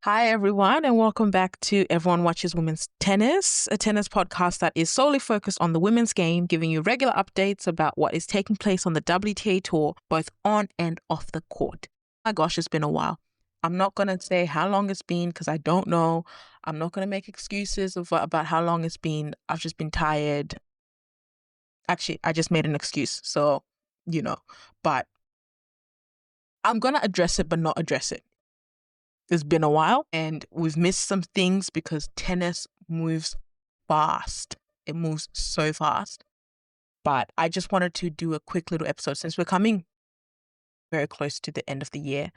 Hi, everyone, and welcome back to Everyone Watches Women's Tennis, a tennis podcast that is solely focused on the women's game, giving you regular updates about what is taking place on the WTA tour, both on and off the court. My gosh, it's been a while. I'm not going to say how long it's been because I don't know. I'm not going to make excuses about how long it's been. I've just been tired. Actually, I just made an excuse, so, but I'm going to address it, but not address it. It's been a while and we've missed some things because tennis moves fast. It moves so fast. But I just wanted to do a quick little episode since we're coming very close to the end of the year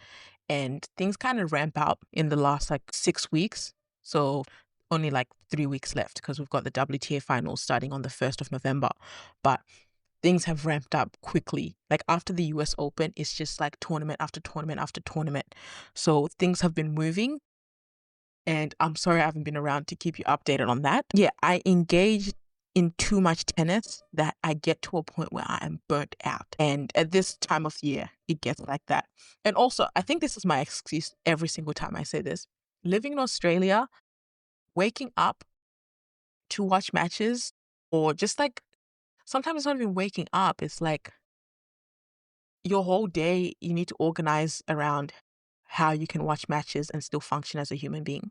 and things kind of ramp up in the last 6 weeks. So only 3 weeks left because we've got the WTA finals starting on the 1st of November. But things have ramped up quickly. After the US Open, it's just tournament after tournament after tournament. So things have been moving. And I'm sorry I haven't been around to keep you updated on that. Yeah, I engage in too much tennis that I get to a point where I am burnt out. And at this time of year, it gets like that. And also, I think this is my excuse every single time I say this. Living in Australia, waking up to watch matches, or just sometimes it's not even waking up. It's your whole day, you need to organize around how you can watch matches and still function as a human being.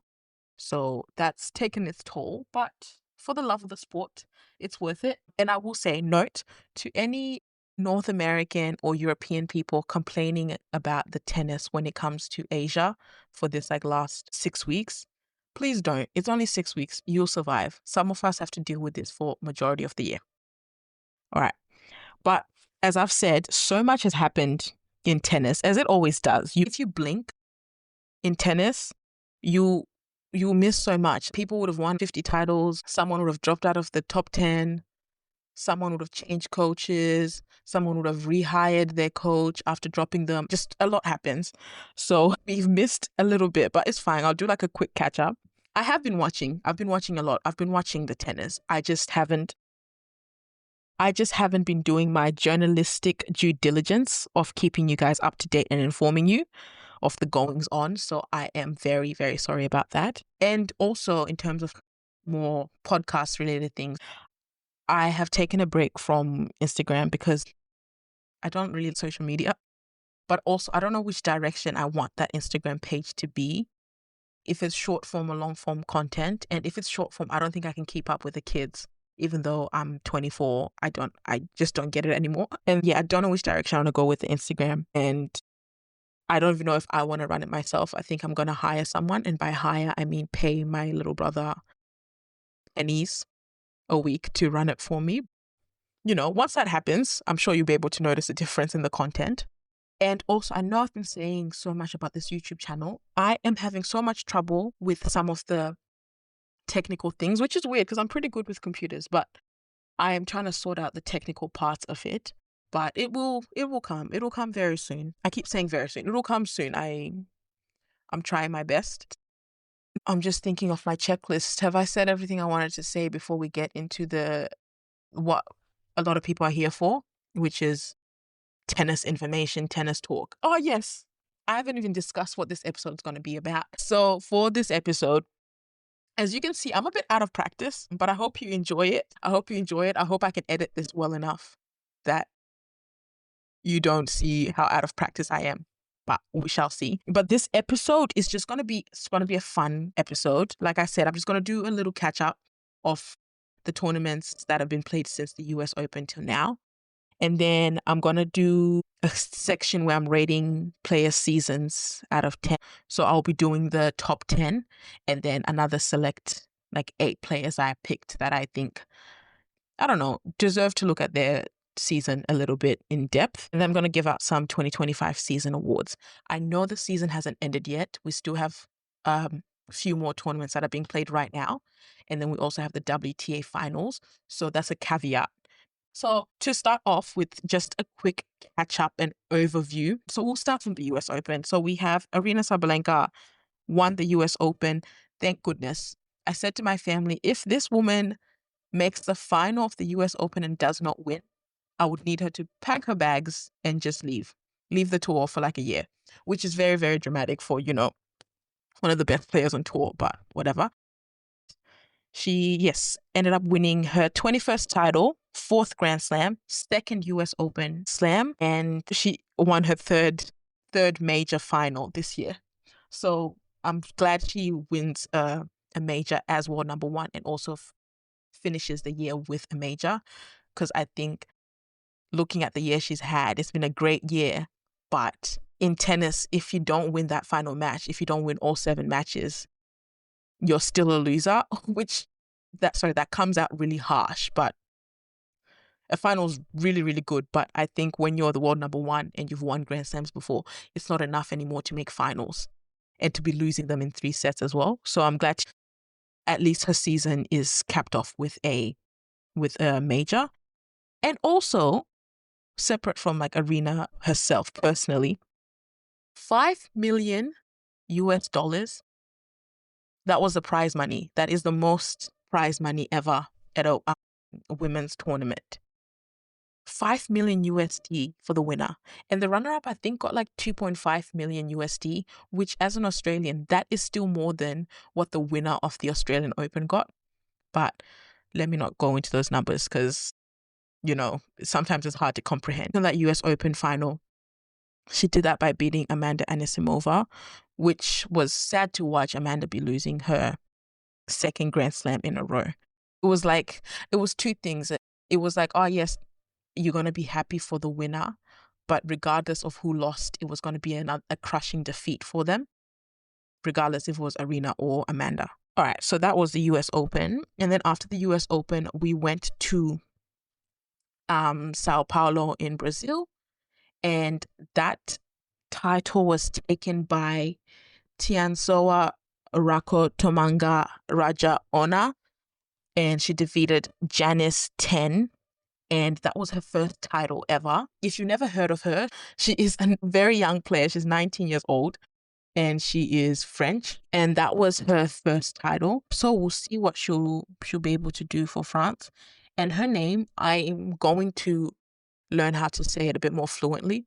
So that's taken its toll, but for the love of the sport, it's worth it. And I will say, note to any North American or European people complaining about the tennis when it comes to Asia for this last 6 weeks, please don't. It's only 6 weeks. You'll survive. Some of us have to deal with this for majority of the year. All right. But as I've said, so much has happened in tennis, as it always does. If you blink in tennis, you'll miss so much. People would have won 50 titles. Someone would have dropped out of the top 10. Someone would have changed coaches. Someone would have rehired their coach after dropping them. Just a lot happens. So we've missed a little bit, but it's fine. I'll do a quick catch up. I have been watching. I've been watching a lot. I've been watching the tennis. I just haven't been doing my journalistic due diligence of keeping you guys up to date and informing you of the goings on. So I am very, very sorry about that. And also in terms of more podcast related things, I have taken a break from Instagram because I don't really like social media, but also I don't know which direction I want that Instagram page to be. If it's short form or long form content. And if it's short form, I don't think I can keep up with the kids. Even though I'm 24, I just don't get it anymore. And yeah, I don't know which direction I want to go with the Instagram. And I don't even know if I want to run it myself. I think I'm going to hire someone. And by hire, I mean pay my little brother pennies a week to run it for me. Once that happens, I'm sure you'll be able to notice a difference in the content. And also, I know I've been saying so much about this YouTube channel. I am having so much trouble with some of the technical things, which is weird because I'm pretty good with computers, but I am trying to sort out the technical parts of it. But it will come. It'll come very soon. I keep saying very soon. It'll come soon. I'm trying my best. I'm just thinking of my checklist. Have I said everything I wanted to say before we get into what a lot of people are here for, which is tennis information, tennis talk? Oh, yes. I haven't even discussed what this episode is going to be about. So for this episode, as you can see, I'm a bit out of practice, but I hope you enjoy it. I hope I can edit this well enough that you don't see how out of practice I am, but we shall see. But this episode is just going to be a fun episode. Like I said, I'm just going to do a little catch up of the tournaments that have been played since the US Open till now. And then I'm going to do a section where I'm rating player seasons out of 10. So I'll be doing the top 10 and then another select 8 players I picked that I think, I don't know, deserve to look at their season a little bit in depth. And then I'm going to give out some 2025 season awards. I know the season hasn't ended yet. We still have a few more tournaments that are being played right now. And then we also have the WTA finals. So that's a caveat. So to start off with just a quick catch up and overview. So we'll start from the US Open. So we have Aryna Sabalenka won the US Open. Thank goodness. I said to my family, if this woman makes the final of the US Open and does not win, I would need her to pack her bags and just leave the tour for a year, which is very, very dramatic for, one of the best players on tour, but whatever. She, yes, ended up winning her 21st title, 4th Grand Slam, 2nd US Open Slam, and she won her third major final this year. So I'm glad she wins a major as world number one and also finishes the year with a major, because I think looking at the year she's had, it's been a great year. But in tennis, if you don't win that final match, if you don't win all 7 matches, you're still a loser, that comes out really harsh, but a final's really, really good. But I think when you're the world number one and you've won Grand Slams before, it's not enough anymore to make finals and to be losing them in 3 sets as well. So I'm glad at least her season is capped off with a major. And also, separate from like Aryna herself personally, $5 million US. That was the prize money. That is the most prize money ever at a women's tournament. 5 million USD for the winner. And the runner-up, I think, got like 2.5 million USD, which as an Australian, that is still more than what the winner of the Australian Open got. But let me not go into those numbers because, you know, sometimes it's hard to comprehend. In that US Open final, she did that by beating Amanda Anisimova, which was sad to watch Amanda be losing her 2nd Grand Slam in a row. It was 2 things. It was like, oh yes, you're going to be happy for the winner, but regardless of who lost, it was going to be a crushing defeat for them, regardless if it was Aryna or Amanda. All right, so that was the US Open. And then after the US Open, we went to Sao Paulo in Brazil, and that title was taken by Tiansoa Rakotomanga Raja Ona, and she defeated Janice 10, and that was her first title ever. If you've never heard of her, she is a very young player. She's 19 years old, and she is French, and that was her first title. So we'll see what she'll be able to do for France. And her name, I'm going to learn how to say it a bit more fluently.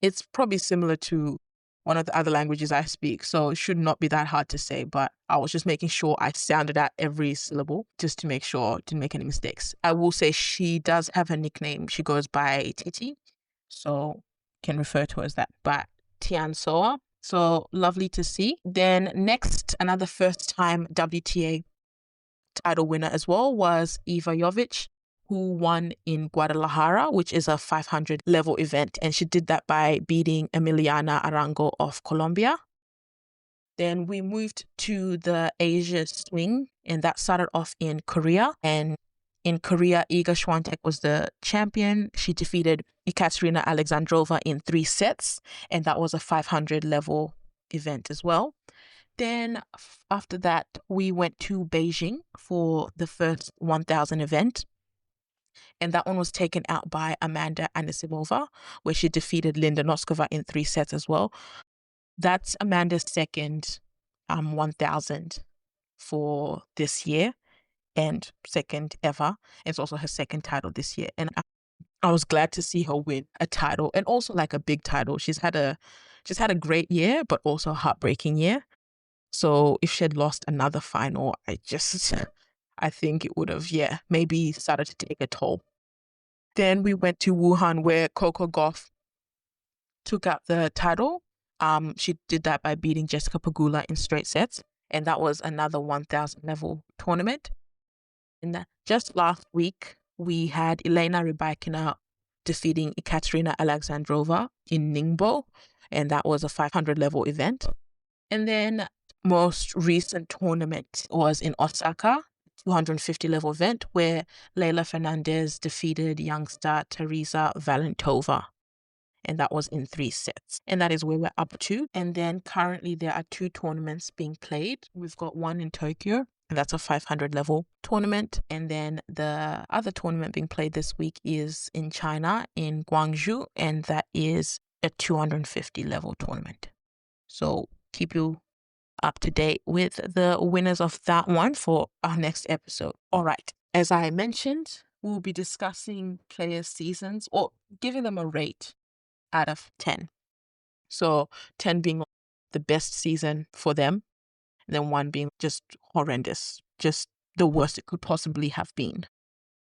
It's probably similar to one of the other languages I speak, so it should not be that hard to say, but I was just making sure I sounded out every syllable just to make sure I didn't make any mistakes. I will say she does have a nickname. She goes by Titi, so can refer to her as that, but Tian Soa. So lovely to see. Then next, another first-time WTA title winner as well was Iva Jovic, who won in Guadalajara, which is a 500 level event. And she did that by beating Emiliana Arango of Colombia. Then we moved to the Asia swing, and that started off in Korea. And in Korea, Iga Swiatek was the champion. She defeated Ekaterina Alexandrova in 3 sets, and that was a 500 level event as well. Then after that, we went to Beijing for the first 1000 event. And that one was taken out by Amanda Anisimova, where she defeated Linda Noskova in 3 sets as well. That's Amanda's second 1000 for this year and second ever. It's also her second title this year. And I was glad to see her win a title, and also like a big title. She's had a great year, but also a heartbreaking year. So if she had lost another final, I think it would have, maybe started to take a toll. Then we went to Wuhan, where Coco Gauff took out the title. She did that by beating Jessica Pegula in straight sets, and that was another 1000 level tournament. And just last week, we had Elena Rybakina defeating Ekaterina Alexandrova in Ningbo, and that was a 500 level event. And then most recent tournament was in Osaka, 250 level event, where Leylah Fernandez defeated youngster Teresa Valentova, and that was in 3 sets. And that is where we're up to. And then currently there are 2 tournaments being played. We've got one in Tokyo, and that's a 500 level tournament. And then the other tournament being played this week is in China, in Guangzhou, and that is a 250 level tournament. So keep you up to date with the winners of that one for our next episode. All right. As I mentioned, we'll be discussing players' seasons or giving them a rate out of 10. So 10 being the best season for them, and then one being just horrendous, just the worst it could possibly have been.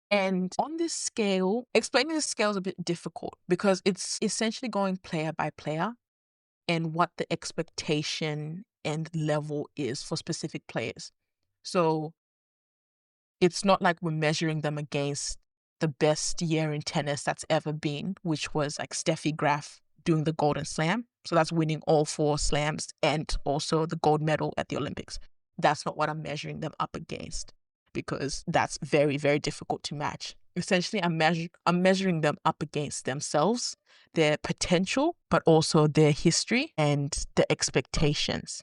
And on this scale, explaining the scale is a bit difficult because it's essentially going player by player and what the expectation and level is for specific players. So it's not like we're measuring them against the best year in tennis that's ever been, which was like Steffi Graf doing the Golden Slam. So that's winning all 4 slams and also the gold medal at the Olympics. That's not what I'm measuring them up against, because that's very, very difficult to match. Essentially, I'm measuring them up against themselves, their potential, but also their history and the expectations.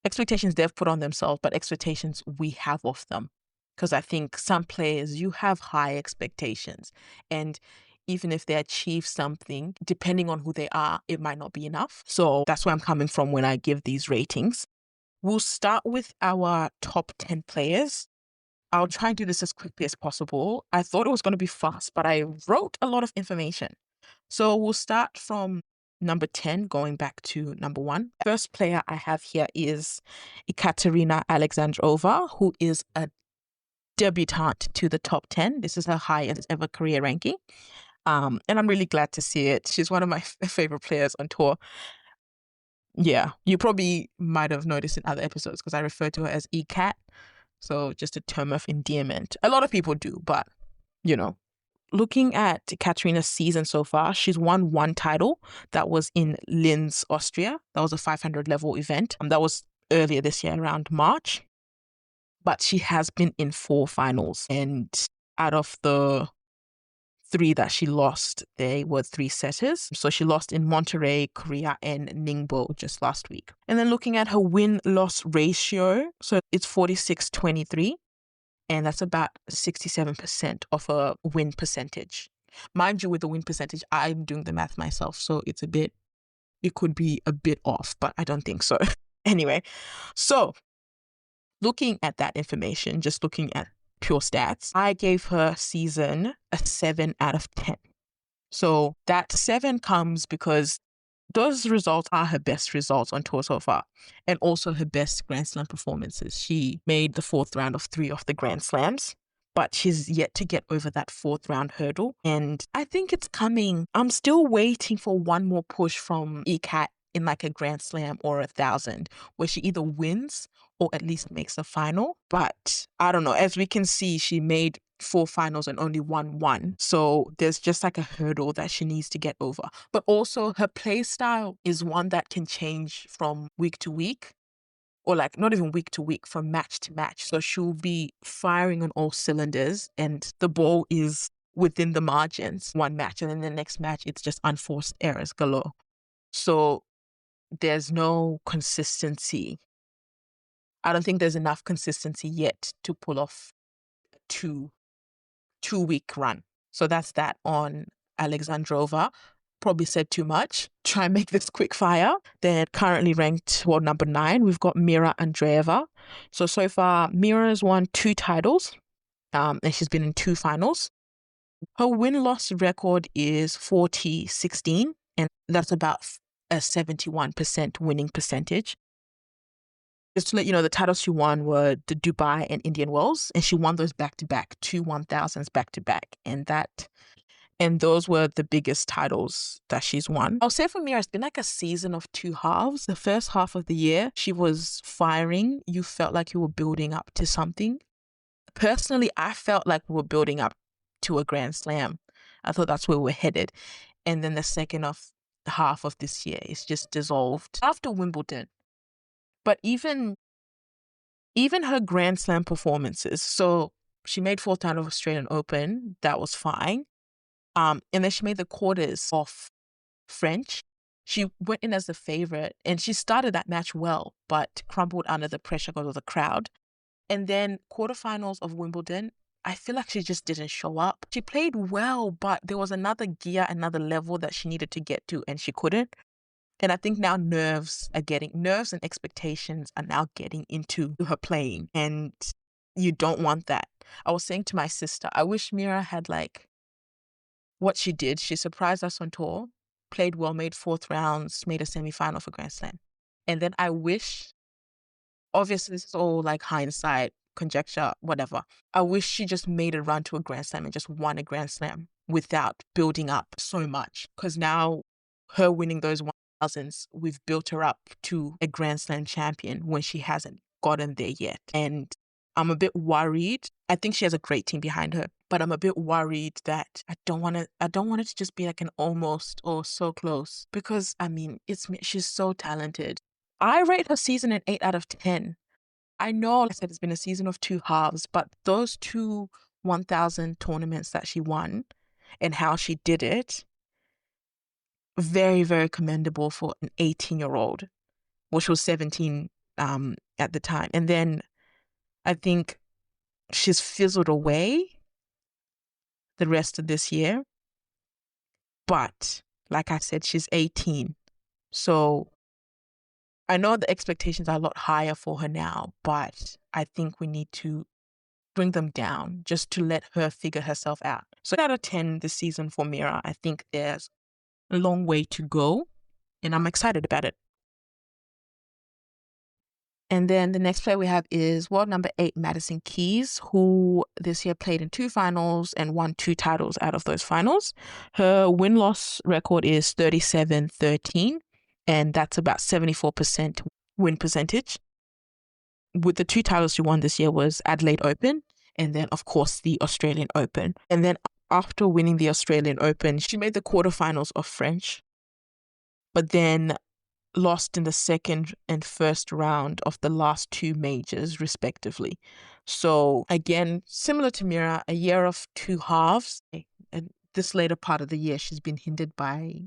Expectations they've put on themselves, but expectations we have of them. Because I think some players, you have high expectations. And even if they achieve something, depending on who they are, it might not be enough. So that's where I'm coming from when I give these ratings. We'll start with our top 10 players. I'll try and do this as quickly as possible. I thought it was going to be fast, but I wrote a lot of information. So we'll start from number 10, going back to number 1. First player I have here is Ekaterina Alexandrova, who is a debutante to the top 10. This is her highest ever career ranking. And I'm really glad to see it. She's one of my favorite players on tour. Yeah, you probably might have noticed in other episodes because I refer to her as ECAT. So just a term of endearment. A lot of people do, but, you know. Looking at Katerina's season so far, she's won 1 title. That was in Linz, Austria. That was a 500 level event. That was earlier this year, around March. But she has been in 4 finals. And out of the 3 that she lost, they were 3 setters. So she lost in Monterrey, Korea, and Ningbo just last week. And then looking at her win-loss ratio, so it's 46-23. And that's about 67% of a win percentage. Mind you, with the win percentage, I'm doing the math myself, so it could be a bit off, but I don't think so. Anyway, so looking at that information, just looking at pure stats, I gave her season a 7 out of 10. So that 7 comes because those results are her best results on tour so far, and also her best Grand Slam performances. She made the 4th round of 3 of the Grand Slams, but she's yet to get over that 4th round hurdle. And I think it's coming. I'm still waiting for one more push from ECAT in like a Grand Slam or 1,000, where she either wins or at least makes a final. But I don't know. As we can see, she made 4 finals and only won 1. So there's just like a hurdle that she needs to get over. But also her play style is one that can change from week to week, or like not even week to week, from match to match. So she'll be firing on all cylinders and the ball is within the margins one match, and then the next match it's just unforced errors galore. So there's no consistency. I don't think there's enough consistency yet to pull off a 2-week run. So that's that on Alexandrova. Probably said too much. Try and make this quick fire. Then currently ranked, number 9, we've got Mira Andreeva. So far, Mira's won 2 titles, and she's been in 2 finals. Her win-loss record is 40-16, and that's about a 71% winning percentage. Just to let you know, the titles she won were the Dubai and Indian Wells, and she won those back-to-back, 2 1,000s back-to-back, and those were the biggest titles that she's won. I'll say for Mira, it's been like a season of 2 halves. The first half of the year, she was firing. You felt like you were building up to something. Personally, I felt like we were building up to a Grand Slam. I thought that's where we're headed. And then the second half of this year is just dissolved after Wimbledon. But even her Grand Slam performances, so she made 4th out of Australian Open. That was fine. And then she made the quarters of French. She went in as the favorite and she started that match well, but crumbled under the pressure because of the crowd. And then quarterfinals of Wimbledon, I feel like she just didn't show up. She played well, but there was another gear, another level that she needed to get to and she couldn't. And I think now nerves and expectations are now getting into her playing, and you don't want that. I was saying to my sister, I wish Mira had like what she did. She surprised us on tour, played well, made 4th rounds, made a semi-final for Grand Slam. And then I wish, obviously this is all like hindsight, conjecture, whatever. I wish she just made a run to a Grand Slam and just won a Grand Slam without building up so much. Because now her winning those 1000s, we've built her up to a Grand Slam champion when she hasn't gotten there yet. And I'm a bit worried. I think she has a great team behind her, but I'm a bit worried that I don't want it to just be like an almost or so close, because I mean, she's so talented. I rate her season an 8 out of 10. I know, like I said, it's been a season of two halves, but those two 1000 tournaments that she won and how she did it, very, very commendable for an 18-year-old. Well, she was 17 at the time. And then I think she's fizzled away the rest of this year. But like I said, she's 18. So I know the expectations are a lot higher for her now, but I think we need to bring them down just to let her figure herself out. So 8 out of 10 this season for Mira. I think there's a long way to go, and I'm excited about it. And then the next player we have is world number 8, Madison Keys, who this year played in 2 finals and won 2 titles out of those finals. Her win-loss record is 37-13, and that's about 74% win percentage. With the 2 titles she won this year was Adelaide Open, and then, of course, the Australian Open. And then after winning the Australian Open, she made the quarterfinals of French, but then lost in the second and first round of the last 2 majors, respectively. So again, similar to Mira, a year of 2 halves. And this later part of the year, she's been hindered by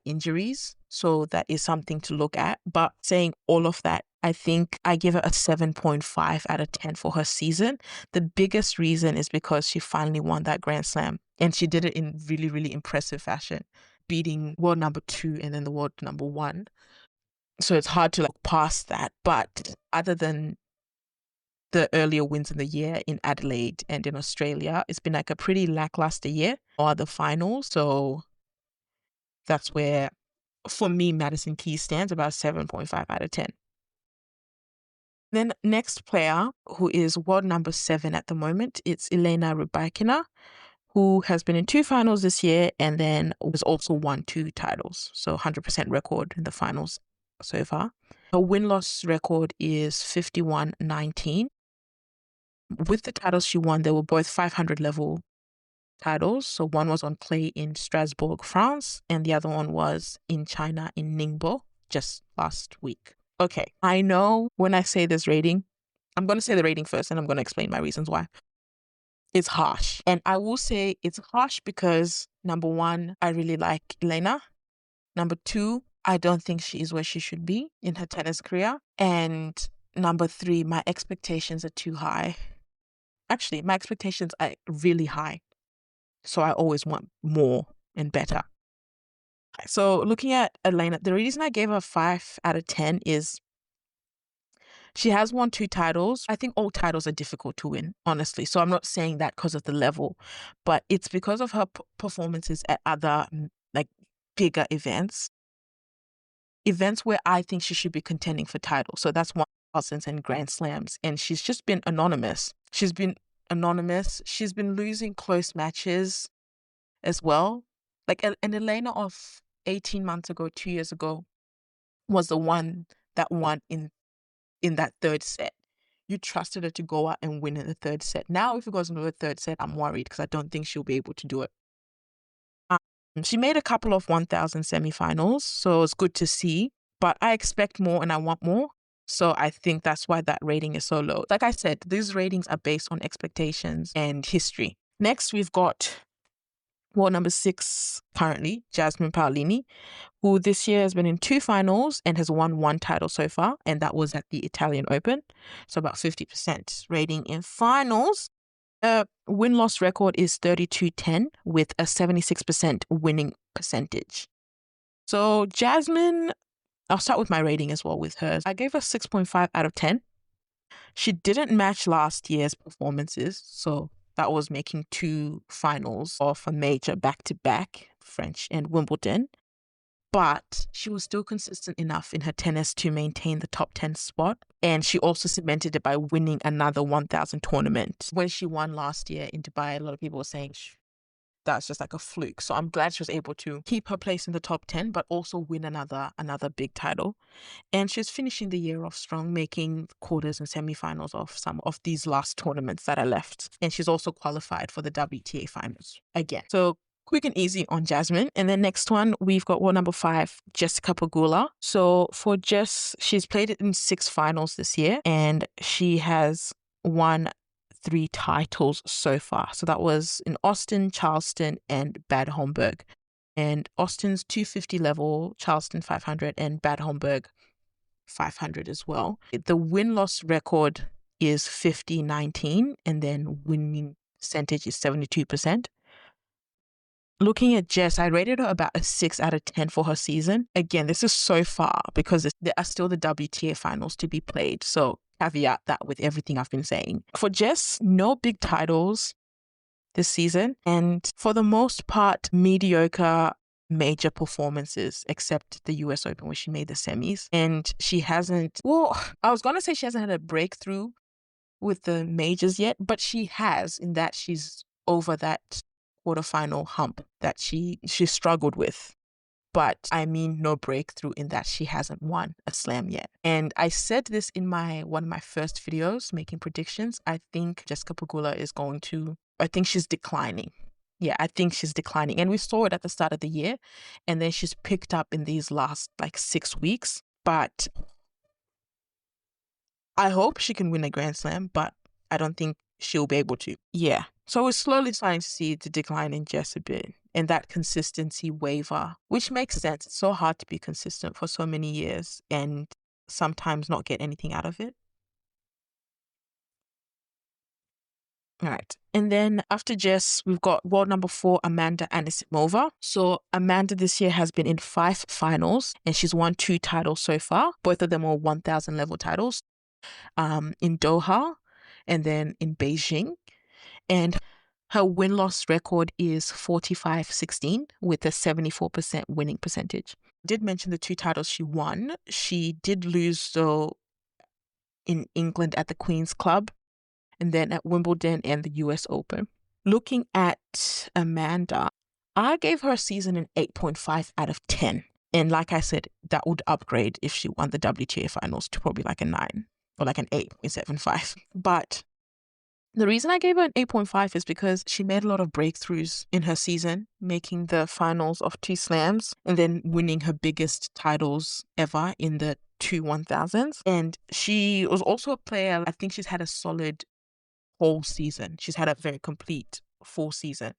injuries. So that is something to look at. But saying all of that, I think I give her a 7.5 out of 10 for her season. The biggest reason is because she finally won that Grand Slam. And she did it in really, really impressive fashion, beating world number 2 and then the world number 1. So it's hard to pass that. But other than the earlier wins in the year in Adelaide and in Australia, it's been like a pretty lackluster year or the finals. So that's where, for me, Madison Keys stands about 7.5 out of 10. Then next player, who is world number 7 at the moment, it's Aryna Sabalenka, who has been in 2 finals this year and then has also won 2 titles. So 100% record in the finals so far. Her win-loss record is 51-19. With the titles she won, they were both 500 level titles. So one was on clay in Strasbourg, France, and the other one was in China in Ningbo just last week. Okay, I know when I say this rating, I'm going to say the rating first and I'm going to explain my reasons why. It's harsh. And I will say it's harsh because, number 1, I really like Aryna. Number 2, I don't think she is where she should be in her tennis career. And number 3, my expectations are too high. Actually, my expectations are really high. So I always want more and better. So looking at Aryna, the reason I gave her 5 out of 10 is she has won 2 titles. I think all titles are difficult to win, honestly. So I'm not saying that because of the level, but it's because of her performances at other bigger events where I think she should be contending for titles. So that's 1000s and Grand Slams. And she's just been anonymous. She's been losing close matches as well. Like an Aryna of 18 months ago, 2 years ago, was the one that won in that 3rd set. You trusted her to go out and win in the 3rd set. Now, if it goes into the 3rd set, I'm worried because I don't think she'll be able to do it. She made a couple of 1000 semifinals, so it's good to see. But I expect more and I want more. So I think that's why that rating is so low. Like I said, these ratings are based on expectations and history. Next, we've got world number 6 currently, Jasmine Paolini, who this year has been in 2 finals and has won 1 title so far, and that was at the Italian Open. So about 50% rating in finals. Win-loss record is 32-10 with a 76% winning percentage. So Jasmine, I'll start with my rating as well with hers. I gave her 6.5 out of 10. She didn't match last year's performances, so that was making 2 finals of a major back-to-back, French and Wimbledon. but she was still consistent enough in her tennis to maintain the top 10 spot. And she also cemented it by winning another 1,000 tournament. When she won last year in Dubai, a lot of people were saying that's just like a fluke. So I'm glad she was able to keep her place in the top 10, but also win another big title. And she's finishing the year off strong, making quarters and semifinals of some of these last tournaments that are left. And she's also qualified for the WTA finals again. So quick and easy on Jasmine. And then next one, we've got world number 5, Jessica Pegula. So for Jess, she's played it in 6 finals this year, and she has won 3 titles so far. So that was in Austin, Charleston, and Bad Homburg. And Austin's 250 level, Charleston 500, and Bad Homburg 500 as well. The win-loss record is 50-19, and then winning percentage is 72%. Looking at Jess, I rated her about a 6 out of 10 for her season. Again, this is so far because there are still the WTA finals to be played. So caveat that with everything I've been saying. For Jess, no big titles this season, and for the most part, mediocre major performances, except the US Open where she made the semis. And she hasn't, well, I was going to say she hasn't had a breakthrough with the majors yet, but she has, in that she's over that quarterfinal hump that she struggled with. But I mean no breakthrough in that she hasn't won a slam yet. And I said this in one of my first videos making predictions. I think Jessica Pegula I think she's declining. Yeah, I think she's declining. And we saw it at the start of the year. And then she's picked up in these last 6 weeks. But I hope she can win a Grand Slam, but I don't think she'll be able to. Yeah. So we're slowly starting to see the decline in Jess a bit, and that consistency waver, which makes sense. It's so hard to be consistent for so many years and sometimes not get anything out of it. All right. And then after Jess, we've got world number 4, Amanda Anisimova. So Amanda this year has been in 5 finals and she's won 2 titles so far. Both of them are 1,000 level titles in Doha and then in Beijing. And her win-loss record is 45-16 with a 74% winning percentage. I did mention the 2 titles she won. She did lose, though, in England at the Queen's Club and then at Wimbledon and the US Open. Looking at Amanda, I gave her a season an 8.5 out of 10. And like I said, that would upgrade if she won the WTA finals to probably a 9 or an 8.75. But the reason I gave her an 8.5 is because she made a lot of breakthroughs in her season, making the finals of 2 slams and then winning her biggest titles ever in the 2 1000s. And she was also a player, I think she's had a solid whole season. She's had a very complete full season.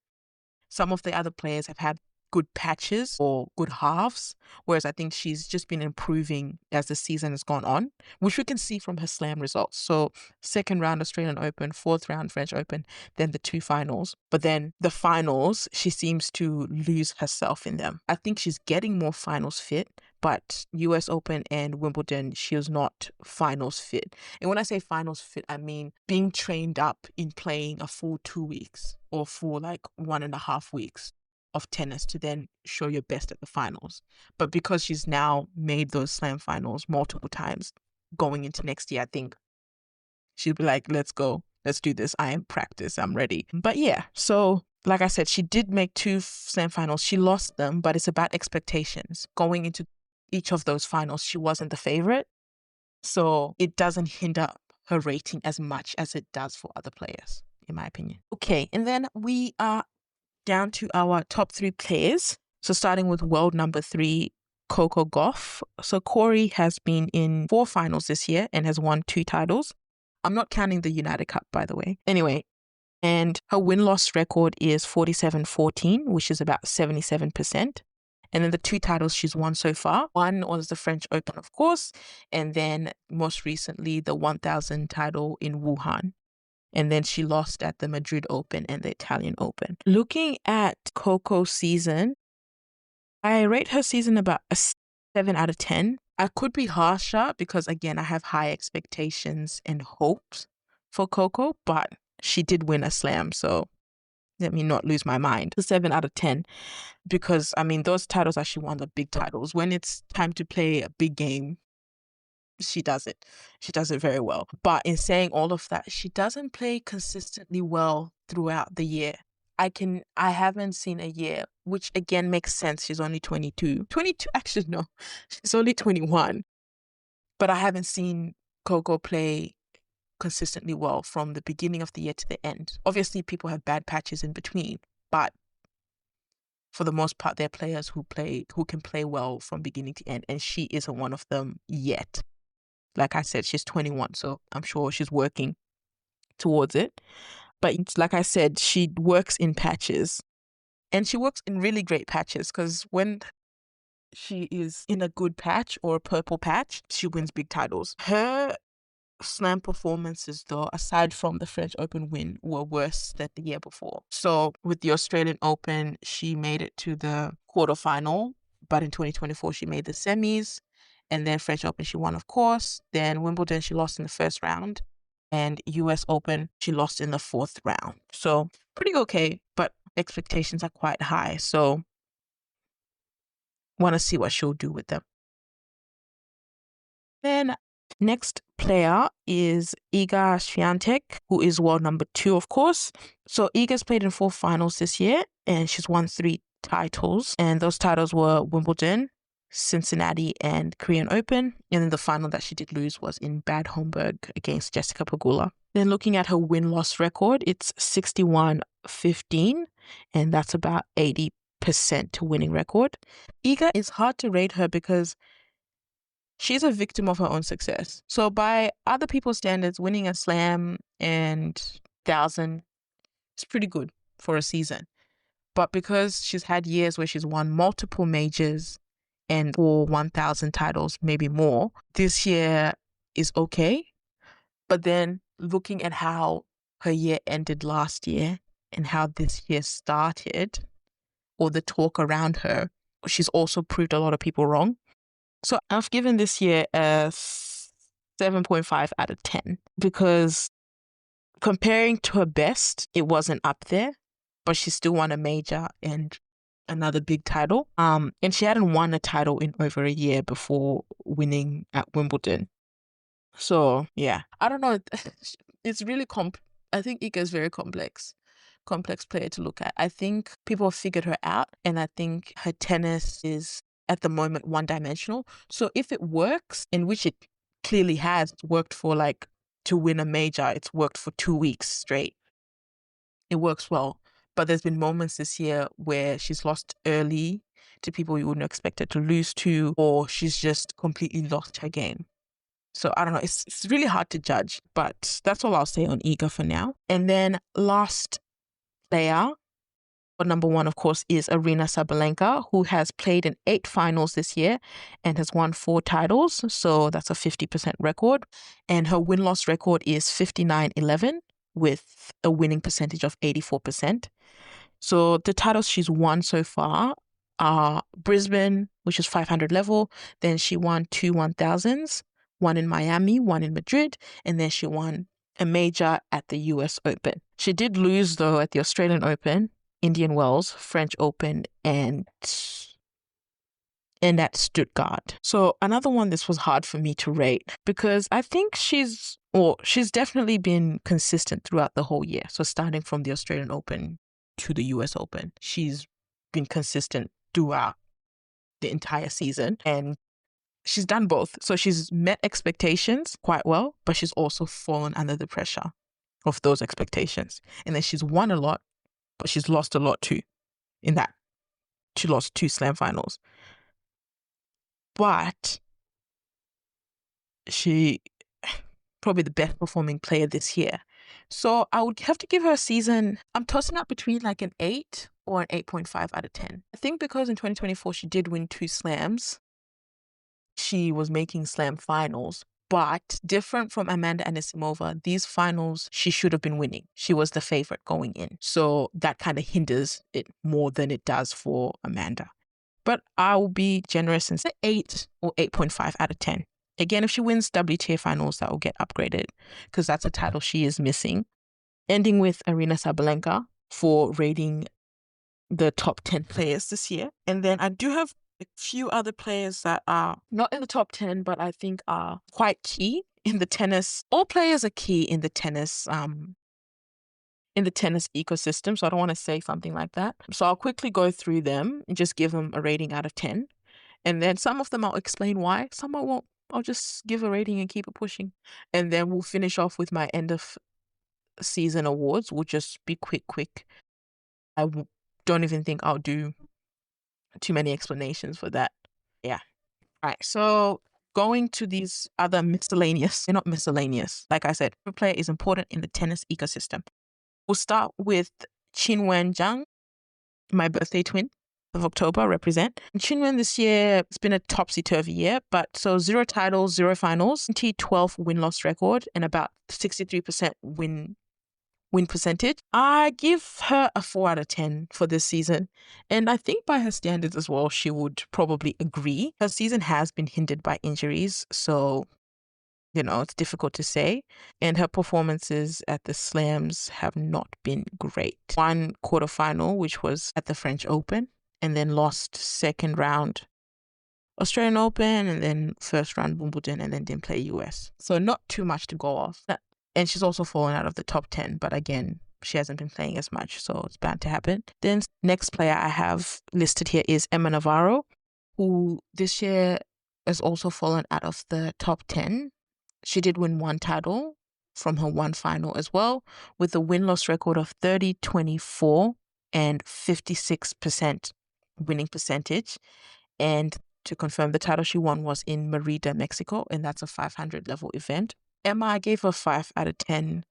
Some of the other players have had good patches or good halves, whereas I think she's just been improving as the season has gone on, which we can see from her slam results. So 2nd round Australian Open, 4th round French Open, then the 2 finals. But then the finals, she seems to lose herself in them. I think she's getting more finals fit, but US Open and Wimbledon, she was not finals fit. And when I say finals fit, I mean being trained up in playing a full 2 weeks or for 1.5 weeks of tennis to then show your best at the finals. But because she's now made those slam finals multiple times going into next year, I think she'll be like, let's go, let's do this. I am practice, I'm ready. But yeah, so like I said, she did make 2 slam finals. She lost them, but it's about expectations. Going into each of those finals, she wasn't the favorite. So it doesn't hinder her rating as much as it does for other players, in my opinion. Okay, and then we are down to our top 3 players. So starting with world number 3, Coco Gauff. So Corey has been in 4 finals this year and has won 2 titles. I'm not counting the United Cup, by the way. Anyway, and her win-loss record is 47-14, which is about 77%. And then the 2 titles she's won so far, one was the French Open, of course, and then most recently the 1000 title in Wuhan. And then she lost at the Madrid Open and the Italian Open. Looking at Coco's season, I rate her season about a 7 out of 10. I could be harsher because, again, I have high expectations and hopes for Coco, but she did win a slam. So let me not lose my mind, a 7 out of 10. Because, I mean, those titles actually won the big titles. When it's time to play a big game, she does it. She does it very well. But in saying all of that, she doesn't play consistently well throughout the year. I haven't seen a year, which again makes sense. She's only 22. 22, actually, no. She's only 21. But I haven't seen Coco play consistently well from the beginning of the year to the end. Obviously, people have bad patches in between, but for the most part, they're players who can play well from beginning to end, and she isn't one of them yet. Like I said, she's 21, so I'm sure she's working towards it. But like I said, she works in patches, and she works in really great patches, because when she is in a good patch or a purple patch, she wins big titles. Her slam performances, though, aside from the French Open win, were worse than the year before. So with the Australian Open, she made it to the quarterfinal, but in 2024 she made the semis, and then French Open she won, of course. Then Wimbledon she lost in the first round, and US Open she lost in the fourth round. So pretty okay, but expectations are quite high. So want to see what she'll do with them. Then next player is Iga Swiatek, who is world number 2, of course. So Iga's played in 4 finals this year, and she's won 3 titles. And those titles were Wimbledon, Cincinnati, and Korean Open. And then the final that she did lose was in Bad Homburg against Jessica Pegula. Then looking at her win-loss record, it's 61-15, and that's about 80% winning record. Iga, is hard to rate her because she's a victim of her own success. So by other people's standards, winning a slam and 1,000 is pretty good for a season. But because she's had years where she's won multiple majors and 1,000 titles, maybe more, this year is okay. But then looking at how her year ended last year and how this year started, or the talk around her, she's also proved a lot of people wrong. So I've given this year a 7.5 out of 10 because comparing to her best, it wasn't up there, but she still won a major and another big title. And she hadn't won a title in over a year before winning at Wimbledon. So yeah, I don't know. It's really I think Iga is very complex player to look at. I think people have figured her out, and I think her tennis is at the moment one-dimensional. So if it works, in which it clearly has worked for, like, to win a major, it's worked for 2 weeks straight. It works well. But there's been moments this year where she's lost early to people you wouldn't expect her to lose to, or she's just completely lost her game. So I don't know. It's really hard to judge, but that's all I'll say on Iga for now. And then last player, number 1, of course, is Aryna Sabalenka, who has played in 8 finals this year and has won 4 titles. So that's a 50% record. And her win-loss record is 59-11 with a winning percentage of 84%. So the titles she's won so far are Brisbane, which is 500 level. Then she won 2 1,000s, one in Miami, one in Madrid, and then she won a major at the US Open. She did lose, though, at the Australian Open, Indian Wells, French Open, and at Stuttgart. So another one, this was hard for me to rate because I think she's definitely been consistent throughout the whole year. So starting from the Australian Open to the US Open, she's been consistent throughout the entire season, and she's done both. So she's met expectations quite well, but she's also fallen under the pressure of those expectations. And then she's won a lot, but she's lost a lot too in that. She lost 2 slam finals. But she probably the best performing player this year. So I would have to give her a season, I'm tossing up between like an 8 or an 8.5 out of 10. I think because in 2024 she did win 2 slams, she was making slam finals. But different from Amanda Anisimova, these finals she should have been winning. She was the favorite going in. So that kind of hinders it more than it does for Amanda. But I'll be generous and say 8 or 8.5 out of 10. Again, if she wins WTA finals, that will get upgraded because that's a title she is missing. Ending with Aryna Sabalenka. for rating the top 10 players this year. And then I do have a few other players that are not in the top 10, but I think are quite key in the tennis. All players are key in the tennis ecosystem. So I don't want to say something like that. So I'll quickly go through them and just give them a rating out of 10. And then some of them I'll explain why. Some I won't. I'll just give a rating and keep it pushing. And then we'll finish off with my end of season awards. We'll just be quick. Don't even think I'll do too many explanations for that. Yeah. All right. So going to these other miscellaneous, they're not miscellaneous. Like I said, every player is important in the tennis ecosystem. We'll start with Qinwen Zhang, my birthday twin of October, represent. Qinwen this year, it's been a topsy-turvy year, but so 0 titles, 0 finals, 2012 win-loss record, and about 63% win percentage. I give her a 4 out of 10 for this season. And I think by her standards as well, she would probably agree. Her season has been hindered by injuries, so, it's difficult to say. And her performances at the slams have not been great. One quarterfinal, which was at the French Open, and then lost second round Australian Open, and then first round Wimbledon, and then didn't play US. So not too much to go off. And she's also fallen out of the top 10, but again, she hasn't been playing as much, so it's bound to happen. Then next player I have listed here is Emma Navarro, who this year has also fallen out of the top 10. She did win 1 title from her 1 final as well, with a win-loss record of 30-24 and 56% winning percentage. And to confirm, the title she won was in Merida, Mexico, and that's a 500 level event. Emma, I gave her 5 out of 10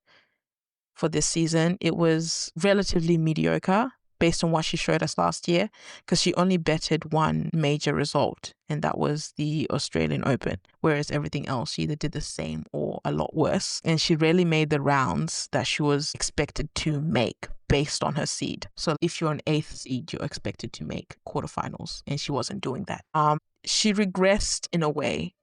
for this season. It was relatively mediocre based on what she showed us last year, because she only betted 1 major result, and that was the Australian Open, whereas everything else she either did the same or a lot worse. And she rarely made the rounds that she was expected to make based on her seed. So if you're an 8th seed, you're expected to make quarterfinals, and she wasn't doing that. She regressed in a way,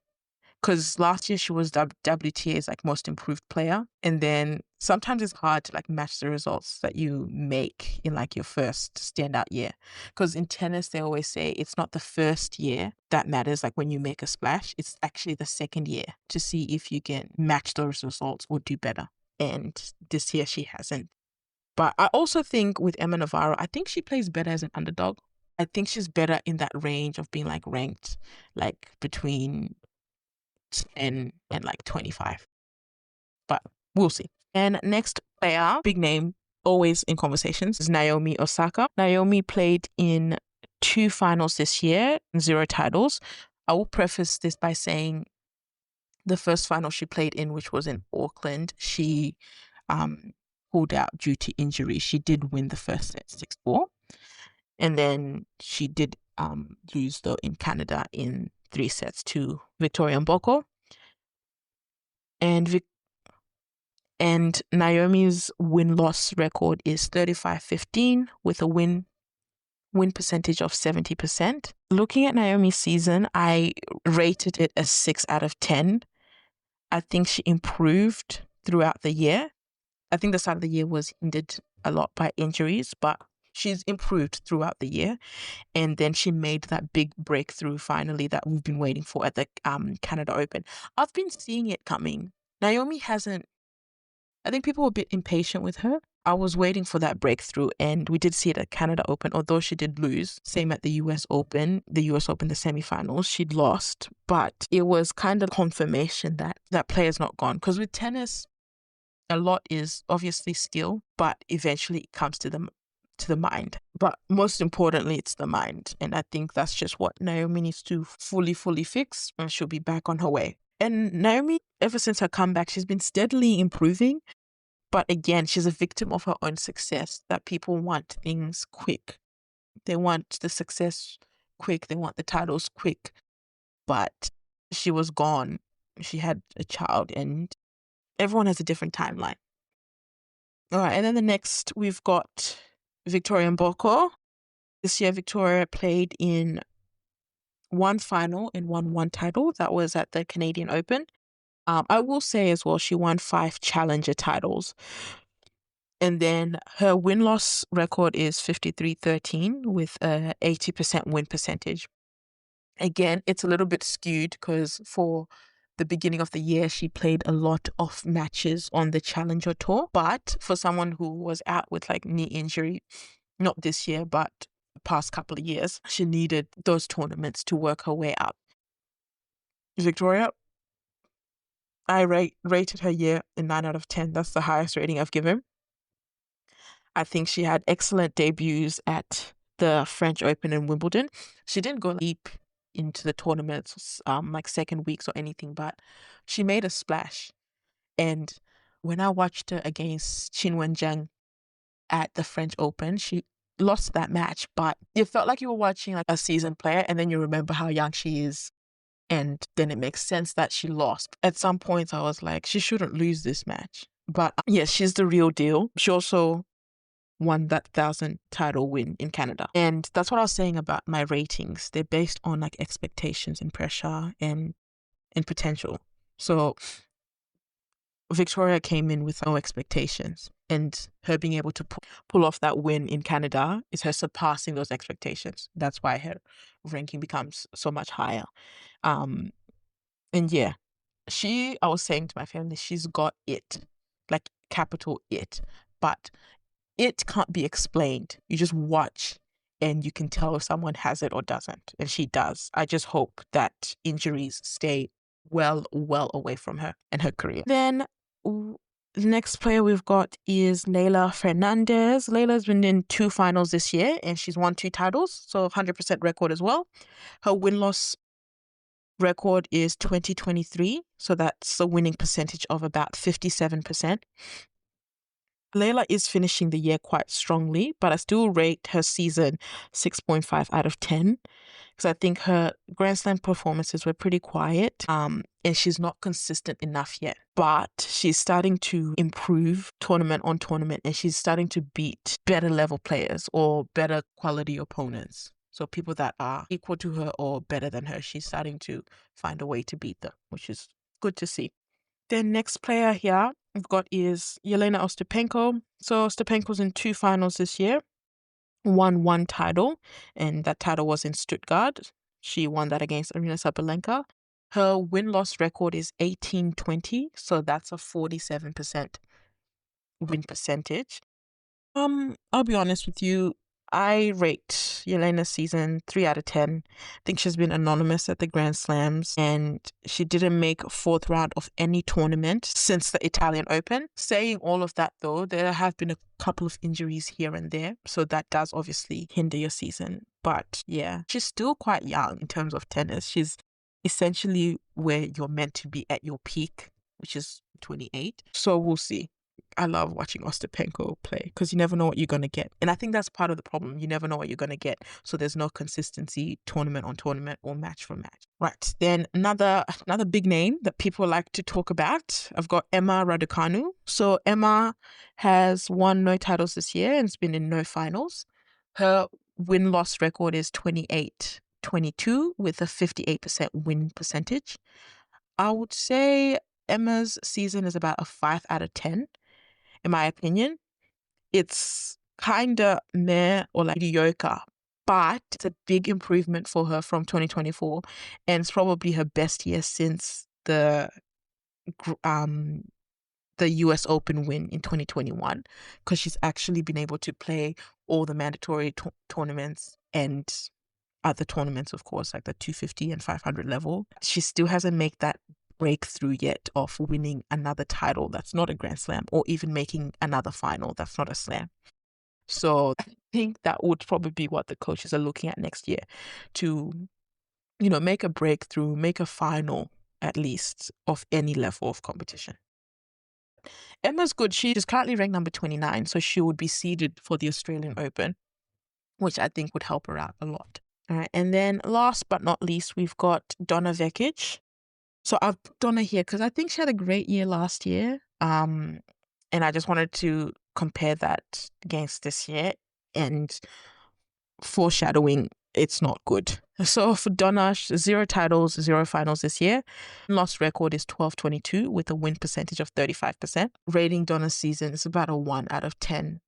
because last year she was WTA's most improved player, and then sometimes it's hard to match the results that you make in your first standout year, because in tennis they always say it's not the first year that matters, when you make a splash, it's actually the second year to see if you can match those results or do better. And this year she hasn't. But I also think with Emma Navarro, I think she plays better as an underdog. I think she's better in that range of being ranked between 10 and 25, but we'll see. And next player, big name, always in conversations, is Naomi Osaka. Naomi played in 2 finals this year, 0 titles. I will preface this by saying the first final she played in, which was in Auckland, she pulled out due to injury. She did win the first set 6-4, and then she did lose though in Canada in 3 sets to Victoria Mboko. And Naomi's win-loss record is 35-15 with a win percentage of 70%. Looking at Naomi's season, I rated it a 6 out of 10. I think she improved throughout the year. I think the start of the year was hindered a lot by injuries, but she's improved throughout the year. And then she made that big breakthrough finally that we've been waiting for at the Canada Open. I've been seeing it coming. Naomi hasn't, I think people were a bit impatient with her. I was waiting for that breakthrough, and we did see it at Canada Open, although she did lose. Same at the US Open, the semifinals, she'd lost, but it was kind of confirmation that that player's not gone. Because with tennis, a lot is obviously skill, but eventually it comes to the mind. But most importantly, it's the mind. And I think that's just what Naomi needs to fully fix, and she'll be back on her way. And Naomi, ever since her comeback, she's been steadily improving. But again, she's a victim of her own success, that people want things quick. They want the success quick. They want the titles quick. But she was gone. She had a child, and everyone has a different timeline. All right. And then the next, we've got Victoria Mboko. This year, Victoria played in 1 final and won 1 title. That was at the Canadian Open. I will say as well, she won 5 challenger titles. And then her win-loss record is 53-13 with a 80% win percentage. Again, it's a little bit skewed because for the beginning of the year, she played a lot of matches on the Challenger Tour. But for someone who was out with like knee injury, not this year, but the past couple of years, she needed those tournaments to work her way up. Victoria, I rated her year a 9 out of 10. That's the highest rating I've given. I think she had excellent debuts at the French Open and Wimbledon. She didn't go deep into the tournaments, like second weeks or anything, but she made a splash. And when I watched her against Qin Wenjiang at the French Open, she lost that match, but it felt like you were watching like a seasoned player, and then you remember how young she is. And then it makes sense that she lost. At some points, I was like, she shouldn't lose this match. But yes, she's the real deal. She also won that 1,000 title win in Canada. And that's what I was saying about my ratings. They're based on like expectations and pressure and potential. So Victoria came in with no expectations, and her being able to pull off that win in Canada is her surpassing those expectations. That's why her ranking becomes so much higher. And yeah, I was saying to my family, she's got it, like capital it, but it can't be explained. You just watch and you can tell if someone has it or doesn't. And she does. I just hope that injuries stay well away from her and her career. Then the next player we've got is Leylah Fernandez. Leylah's been in 2 finals this year and she's won 2 titles, so 100% record as well. Her win-loss record is 2023, so that's a winning percentage of about 57%. Leylah is finishing the year quite strongly, but I still rate her season 6.5 out of 10 because I think her Grand Slam performances were pretty quiet, and she's not consistent enough yet. But she's starting to improve tournament on tournament, and she's starting to beat better level players or better quality opponents. So people that are equal to her or better than her, she's starting to find a way to beat them, which is good to see. The next player here we've got is Jelena Ostapenko. So Ostapenko's in 2 finals this year, won 1 title, and that title was in Stuttgart. She won that against Aryna Sabalenka. Her win-loss record is 18-20, so that's a 47% win percentage. I'll be honest with you, I rate Jelena's season 3 out of 10. I think she's been anonymous at the Grand Slams, and she didn't make a 4th round of any tournament since the Italian Open. Saying all of that though, there have been a couple of injuries here and there, so that does obviously hinder your season. But yeah, she's still quite young in terms of tennis. She's essentially where you're meant to be at your peak, which is 28. So we'll see. I love watching Ostapenko play because you never know what you're going to get. And I think that's part of the problem. You never know what you're going to get. So there's no consistency tournament on tournament or match for match. Right. Then another big name that people like to talk about, I've got Emma Raducanu. So Emma has won no titles this year and has been in no finals. Her win-loss record is 28-22 with a 58% win percentage. I would say Emma's season is about a 5 out of 10. In my opinion, it's kind of meh or like mediocre, but it's a big improvement for her from 2024, and it's probably her best year since the US Open win in 2021, because she's actually been able to play all the mandatory tournaments and other tournaments, of course, like the 250 and 500 level. She still hasn't made that breakthrough yet of winning another title that's not a Grand Slam, or even making another final that's not a slam. So I think that would probably be what the coaches are looking at next year, to make a breakthrough, make a final at least of any level of competition. Emma's good. She is currently ranked number 29, so she would be seeded for the Australian Open, which I think would help her out a lot. All right, and then last but not least, we've got Donna Vekic. So I've put Donna here because I think she had a great year last year. And I just wanted to compare that against this year, and foreshadowing, it's not good. So for Donna, 0 titles, 0 finals this year. Loss record is 12-22 with a win percentage of 35%. Rating Donna's season is about a 1 out of 10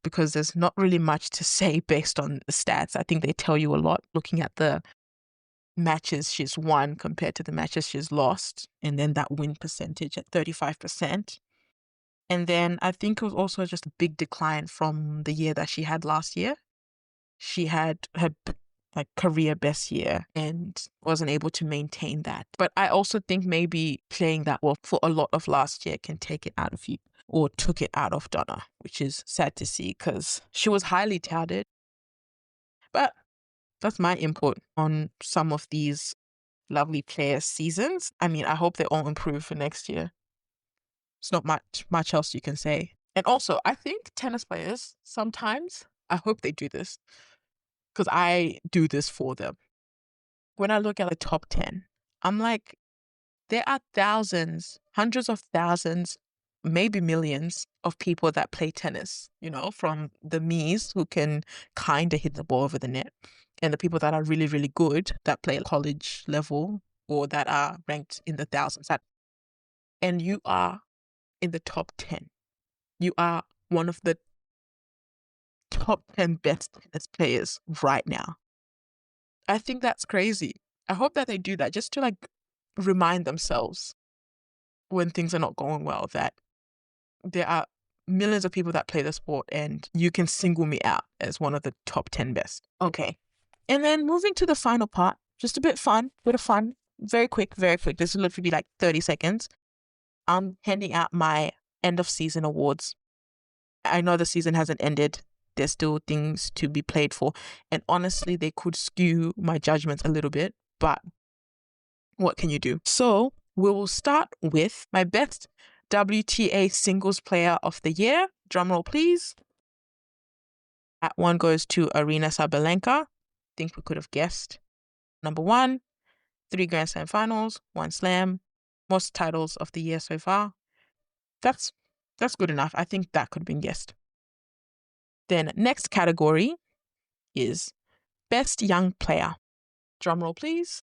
because there's not really much to say based on the stats. I think they tell you a lot looking at the matches she's won compared to the matches she's lost, and then that win percentage at 35%. And then I think it was also just a big decline from the year that she had last year. She had her career best year and wasn't able to maintain that. But I also think maybe playing that well for a lot of last year can take it out of you, or took it out of Donna, which is sad to see because she was highly touted. But that's my input on some of these lovely players' seasons. I mean, I hope they all improve for next year. It's not much else you can say. And also, I think tennis players sometimes, I hope they do this, because I do this for them. When I look at the top 10, I'm like, there are thousands, hundreds of thousands, maybe millions of people that play tennis, from the me's who can kind of hit the ball over the net, and the people that are really, really good that play college level or that are ranked in the thousands. And you are in the top 10. You are one of the top 10 best tennis players right now. I think that's crazy. I hope that they do that just to remind themselves when things are not going well that there are millions of people that play the sport and you can single me out as one of the top 10 best. Okay. And then moving to the final part, just a bit of fun. Very quick. This will literally be 30 seconds. I'm handing out my end of season awards. I know the season hasn't ended. There's still things to be played for. And honestly, they could skew my judgments a little bit, but what can you do? So we will start with my best WTA singles player of the year. Drumroll, please. That one goes to Aryna Sabalenka. I think we could have guessed. Number 1, 3 Grand Slam finals, 1 slam, most titles of the year so far. That's good enough. I think that could have been guessed. Then next category is best young player. Drumroll, please.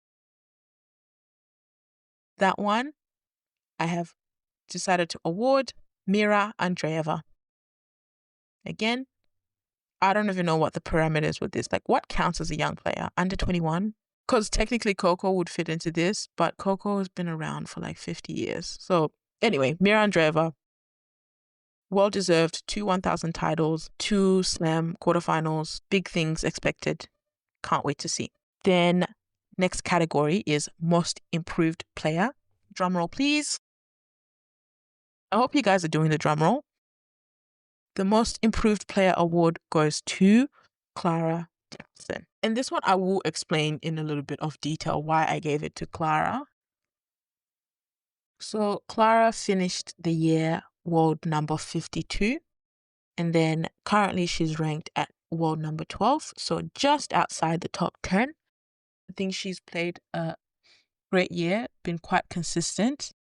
That one I have decided to award Mira Andreeva. Again, I don't even know what the parameters with this. What counts as a young player? Under 21? Because technically Coco would fit into this, but Coco has been around for 50 years. So anyway, Mira Andreeva, well-deserved, 2 1,000 titles, 2 slam quarterfinals, big things expected. Can't wait to see. Then next category is most improved player. Drumroll, please. I hope you guys are doing the drumroll. The most improved player award goes to Clara Townsend. And this one I will explain in a little bit of detail why I gave it to Clara. So Clara finished the year world number 52. And then currently she's ranked at world number 12. So just outside the top 10. I think she's played a great year, been quite consistent.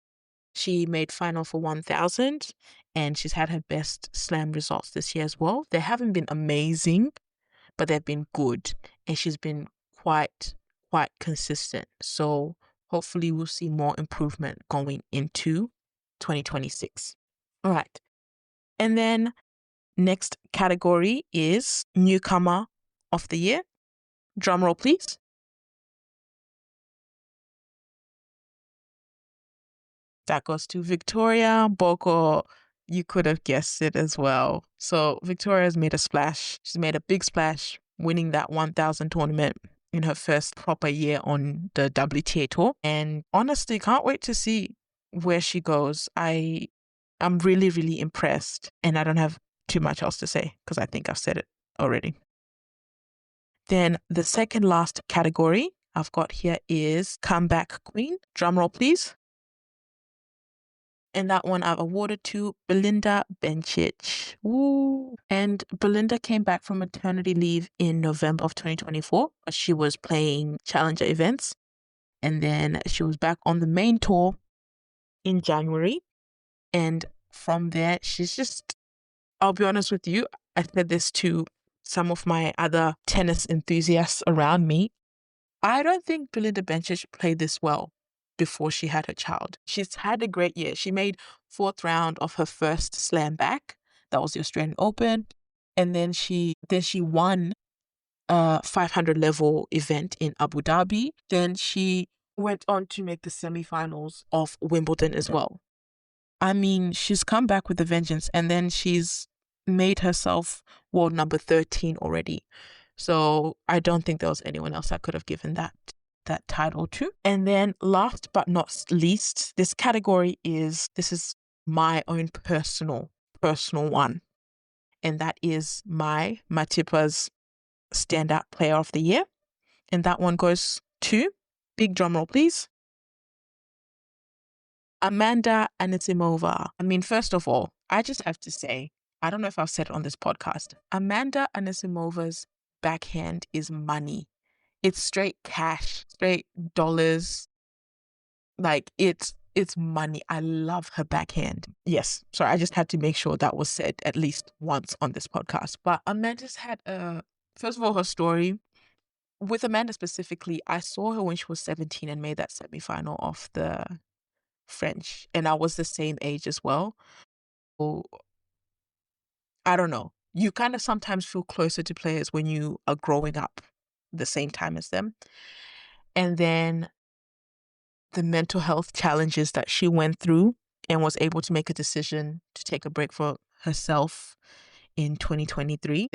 She made final for 1,000 and she's had her best slam results this year as well. They haven't been amazing, but they've been good. And she's been quite consistent. So hopefully we'll see more improvement going into 2026. All right. And then next category is newcomer of the year. Drumroll, please. That goes to Victoria Boko. You could have guessed it as well. So Victoria's made a splash. She's made a big splash, winning that 1,000 tournament in her first proper year on the WTA tour. And honestly, can't wait to see where she goes. I'm really, really impressed. And I don't have too much else to say because I think I've said it already. Then the second last category I've got here is comeback queen. Drumroll, please. And that one I've awarded to Belinda Bencic. Woo. And Belinda came back from maternity leave in November of 2024. She was playing challenger events. And then she was back on the main tour in January. And from there, she's just, I'll be honest with you, I said this to some of my other tennis enthusiasts around me. I don't think Belinda Bencic played this well before she had her child. She's had a great year. She made fourth round of her first slam back. That was the Australian Open. And then she won a 500 level event in Abu Dhabi. Then she went on to make the semifinals of Wimbledon as well. I mean, she's come back with a vengeance, and then she's made herself world number 13 already. So I don't think there was anyone else that could have given that title to. And then last but not least, this is my own personal one. And that is my Matipa's standout player of the year. And that one goes to, big drum roll please, Amanda Anisimova. I mean, first of all, I just have to say, I don't know if I've said it on this podcast, Amanda Anisimova's backhand is money. It's straight cash, straight dollars. Like it's money. I love her backhand. Yes. Sorry, I just had to make sure that was said at least once on this podcast. But Amanda's had first of all, her story. With Amanda specifically, I saw her when she was 17 and made that semifinal of the French, and I was the same age as well. So I don't know. You kind of sometimes feel closer to players when you are growing up the same time as them. And then the mental health challenges that she went through and was able to make a decision to take a break for herself in 2023.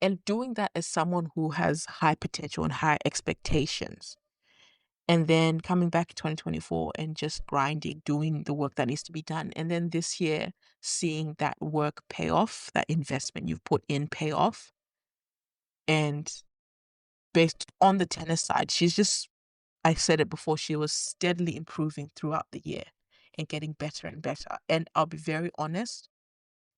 And doing that as someone who has high potential and high expectations. And then coming back in 2024 and just grinding, doing the work that needs to be done. And then this year, seeing that work pay off, that investment you've put in pay off. And based on the tennis side, I said it before, she was steadily improving throughout the year and getting better and better. And I'll be very honest,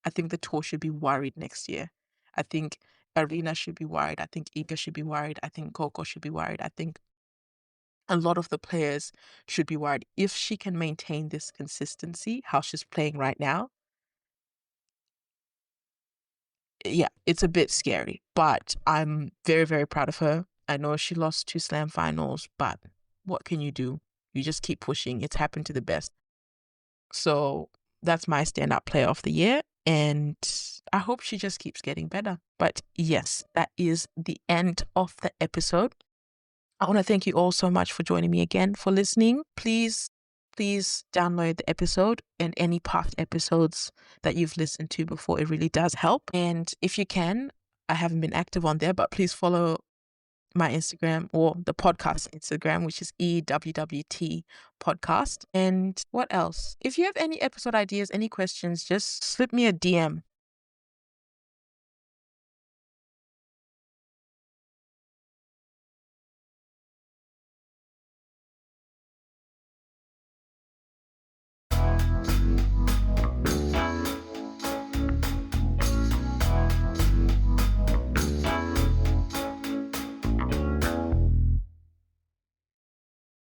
I think the tour should be worried next year. I think Aryna should be worried. I think Iga should be worried. I think Coco should be worried. I think a lot of the players should be worried. If she can maintain this consistency, how she's playing right now, yeah, it's a bit scary. But I'm very, very proud of her. I know she lost 2 slam finals, but what can you do? You just keep pushing. It's happened to the best. So that's my standout player of the year. And I hope she just keeps getting better. But yes, that is the end of the episode. I want to thank you all so much for joining me again, for listening. Please download the episode and any past episodes that you've listened to before. It really does help. And if you can, I haven't been active on there, but please follow my Instagram, or the podcast Instagram, which is EWWT podcast. And what else? If you have any episode ideas, any questions, just slip me a DM.